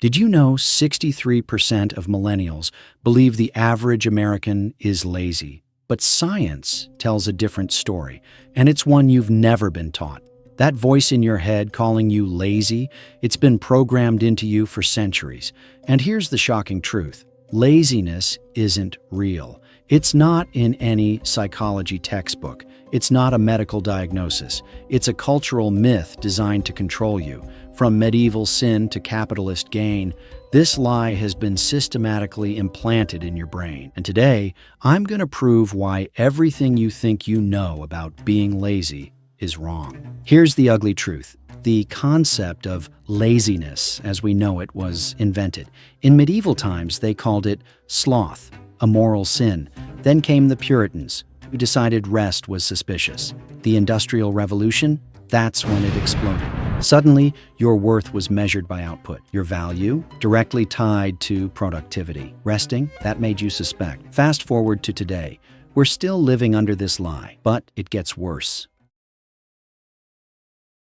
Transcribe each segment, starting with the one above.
Did you know 63% of millennials believe the average American is lazy? But science tells a different story, and it's one you've never been taught. That voice in your head calling you lazy, it's been programmed into you for centuries. And here's the shocking truth. Laziness isn't real. It's not in any psychology textbook. It's not a medical diagnosis. It's a cultural myth designed to control you. From medieval sin to capitalist gain, this lie has been systematically implanted in your brain. And today, I'm going to prove why everything you think you know about being lazy is wrong. Here's the ugly truth. The concept of laziness, as we know it, was invented. In medieval times, they called it sloth, a moral sin. Then came the Puritans, who decided rest was suspicious. The Industrial Revolution, that's when it exploded. Suddenly, your worth was measured by output. Your value, directly tied to productivity. Resting, that made you suspect. Fast forward to today. We're still living under this lie, but it gets worse.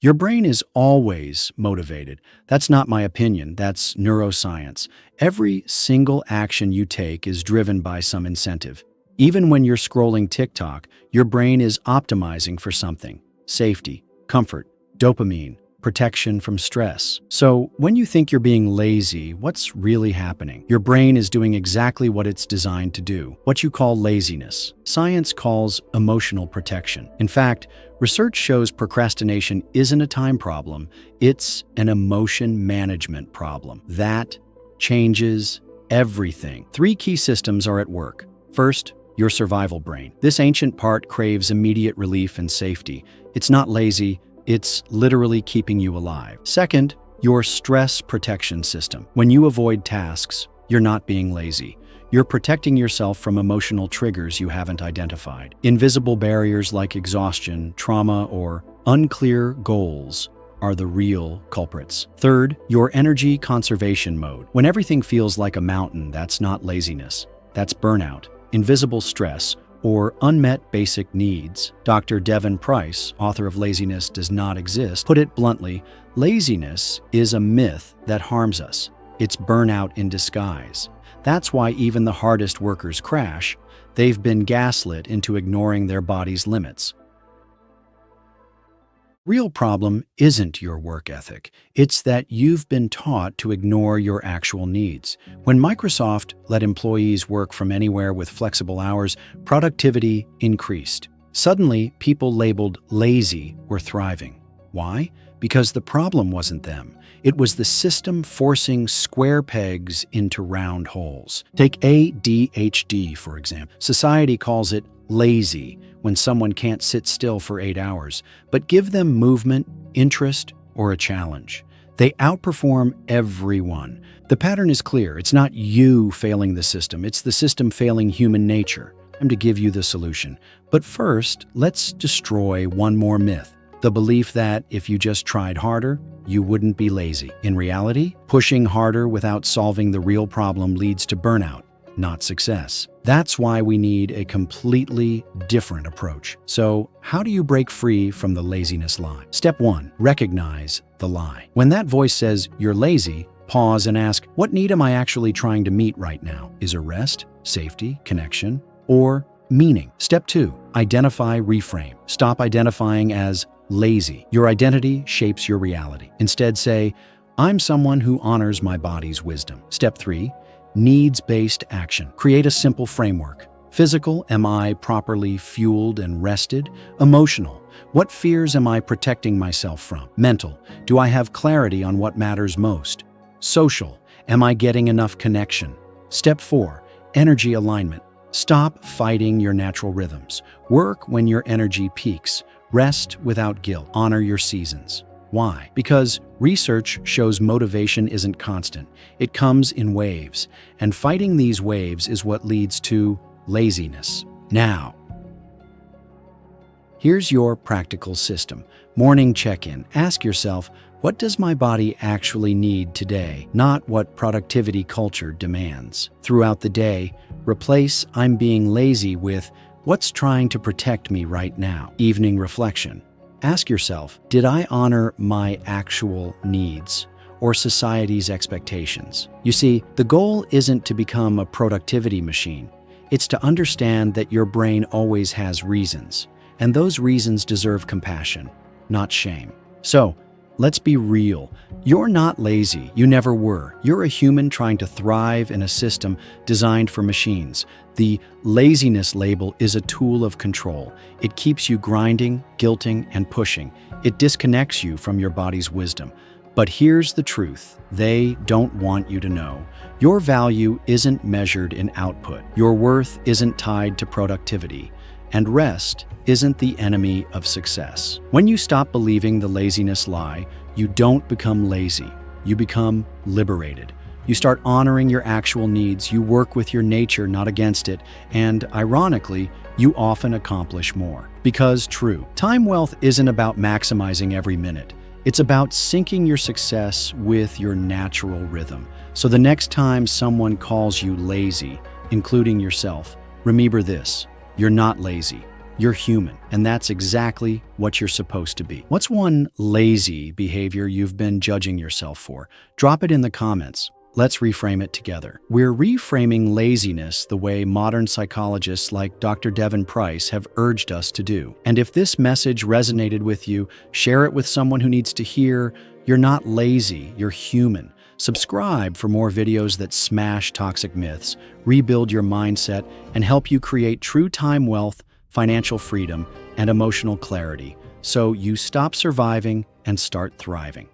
Your brain is always motivated. That's not my opinion, that's neuroscience. Every single action you take is driven by some incentive. Even when you're scrolling TikTok, your brain is optimizing for something. Safety, comfort, dopamine, protection from stress. So when you think you're being lazy, what's really happening? Your brain is doing exactly what it's designed to do, what you call laziness. Science calls emotional protection. In fact, research shows procrastination isn't a time problem, it's an emotion management problem. That changes everything. Three key systems are at work. First, your survival brain. This ancient part craves immediate relief and safety. It's not lazy, it's literally keeping you alive. Second, your stress protection system. When you avoid tasks, you're not being lazy. You're protecting yourself from emotional triggers you haven't identified. Invisible barriers like exhaustion, trauma, or unclear goals are the real culprits. Third, your energy conservation mode. When everything feels like a mountain, that's not laziness. That's burnout, invisible stress, or unmet basic needs. Dr. Devon Price, author of Laziness Does Not Exist, put it bluntly, laziness is a myth that harms us. It's burnout in disguise. That's why even the hardest workers crash. They've been gaslit into ignoring their body's limits. Real problem isn't your work ethic. It's that you've been taught to ignore your actual needs. When Microsoft let employees work from anywhere with flexible hours, productivity increased. Suddenly, people labeled lazy were thriving. Why? Because the problem wasn't them. It was the system forcing square pegs into round holes. Take ADHD, for example. Society calls it lazy when someone can't sit still for 8 hours, but give them movement, interest, or a challenge. They outperform everyone. The pattern is clear. It's not you failing the system. It's the system failing human nature. I'm to give you the solution. But first, let's destroy one more myth. The belief that if you just tried harder, you wouldn't be lazy. In reality, pushing harder without solving the real problem leads to burnout, not success. That's why we need a completely different approach. So, how do you break free from the laziness lie? Step 1, recognize the lie. When that voice says you're lazy, pause and ask, what need am I actually trying to meet right now? Is it rest, safety, connection, or meaning? Step 2, identify, reframe. Stop identifying as lazy. Your identity shapes your reality. Instead say, I'm someone who honors my body's wisdom. Step 3, needs-based action. Create a simple framework. Physical, am I properly fueled and rested? Emotional, what fears am I protecting myself from? Mental, do I have clarity on what matters most? Social, am I getting enough connection? Step 4, energy alignment. Stop fighting your natural rhythms. Work when your energy peaks. Rest without guilt. Honor your seasons. Why? Because research shows motivation isn't constant. It comes in waves, and fighting these waves is what leads to laziness. Now, here's your practical system. Morning check-in. Ask yourself, what does my body actually need today, not what productivity culture demands? Throughout the day, replace I'm being lazy with what's trying to protect me right now. Evening reflection. Ask yourself, did I honor my actual needs? or society's expectations. You see, the goal isn't to become a productivity machine. It's to understand that your brain always has reasons, and those reasons deserve compassion, not shame. So, let's be real. You're not lazy. You never were. You're a human trying to thrive in a system designed for machines. The laziness label is a tool of control. It keeps you grinding, guilting, and pushing. It disconnects you from your body's wisdom. But here's the truth. They don't want you to know. Your value isn't measured in output. Your worth isn't tied to productivity. And rest isn't the enemy of success. When you stop believing the laziness lie, you don't become lazy. You become liberated. You start honoring your actual needs. You work with your nature, not against it. And ironically, you often accomplish more. Because true, time wealth isn't about maximizing every minute. It's about syncing your success with your natural rhythm. So the next time someone calls you lazy, including yourself, remember this: you're not lazy. You're human, and that's exactly what you're supposed to be. What's one lazy behavior you've been judging yourself for? Drop it in the comments. Let's reframe it together. We're reframing laziness the way modern psychologists like Dr. Devon Price have urged us to do. And if this message resonated with you, share it with someone who needs to hear you're not lazy, you're human. Subscribe for more videos that smash toxic myths, rebuild your mindset, and help you create true time wealth, financial freedom, and emotional clarity, so you stop surviving and start thriving.